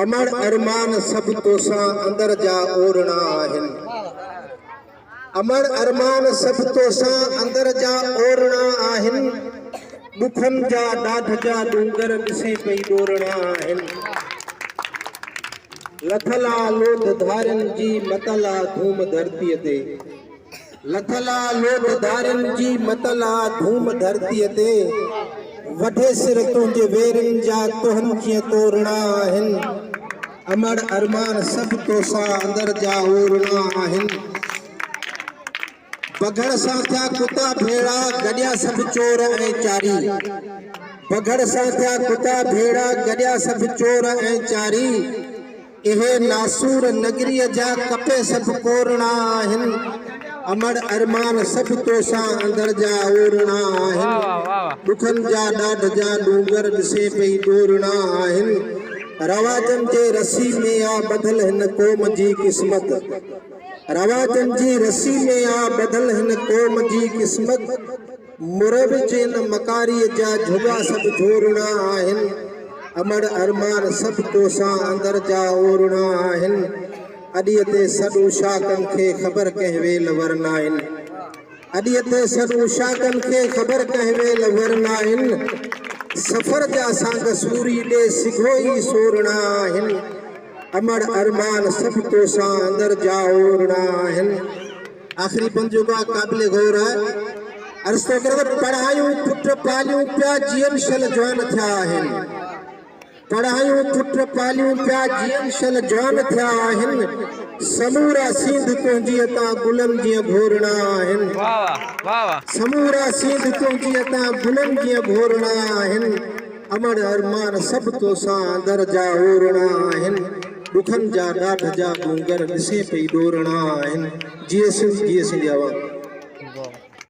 अमर अरमान सब तोसां अंदर जा ओरणा आहिनि। अमर अरमान सब तोसां अंदर जा ओरणा आहिनि। दुखन जा ॾाढ जा डूंगर ॾिसे पई डोरणा आहिनि। लथला लोध धारन जी मतला धूम धरतीअ ते। लथला लोध धारन जी मतला धूम धरतीअ ते। वढे सिर तुंहिंजे वेरनि जा तुहन कीअं तोरणा आहिनि। अमर अरमान सब तोसां अंदर जा ओरणा आहिनि। बघड़ सां थिया कुता भेड़ा गॾिया सब चोर ऐं चारी। बघड़ सां थिया कुता भेड़ा गॾिया सब चोर ऐं चारी। इहे नासूर नगरीअ जा कपे सब कोरणा आहिनि। अमर अरमान सब तोसां अंदर जा ओरणा आहिनि। दुखन जा ॾाढ जा डूंगर ॾिसे पई डोरणा आहिनि। रवाजन जे रसी में आ बदल हिन क़ौम जी क़िस्मत। रवाजन जी रसी में आ बदल हिन क़ौम जी क़िस्मत। मुरब जे न मकारीअ जा झुगा सब झोरणा आहिनि। अमर अरमान सब तोसां अंदर जा ओरणा आहिनि। अॾीअ ते सॾ उशाकनि खे ख़बर कंहिं वेल वरना आहिनि। अॾीअ ते सॾ उशाकनि खे ख़बर कंहिं वेल वरना आहिनि। सफ़र जा सांग सूरी ॾे सिघो ई सोरणा आहिनि। अमर अरमान सब तोसां अंदर जा ओरणा आहिनि। आख़िरी पंजो का क़ाबिल गौर है। अर्ज़ थो करे पढ़ायूं पुट पालियूं पिया जीअन शल जवान थिया आहिनि। पढ़ायूं पुट पालियूं पिया जीअन शल जवान थिया आहिनि। समूरा सिंध तुंहिंजी अतां गुलनि जीअं भोरणा आहिनि। समूरा सिंध तुंहिंजी अतां गुलनि जीअं भोरणा आहिनि। अमर अरमान सब तोसां अंदर जा ओरणा आहिनि। दुखन जा ॾाढ जा डूंगर ॾिसे पई डोरणा आहिनि। जीअं सिंध आवाज़।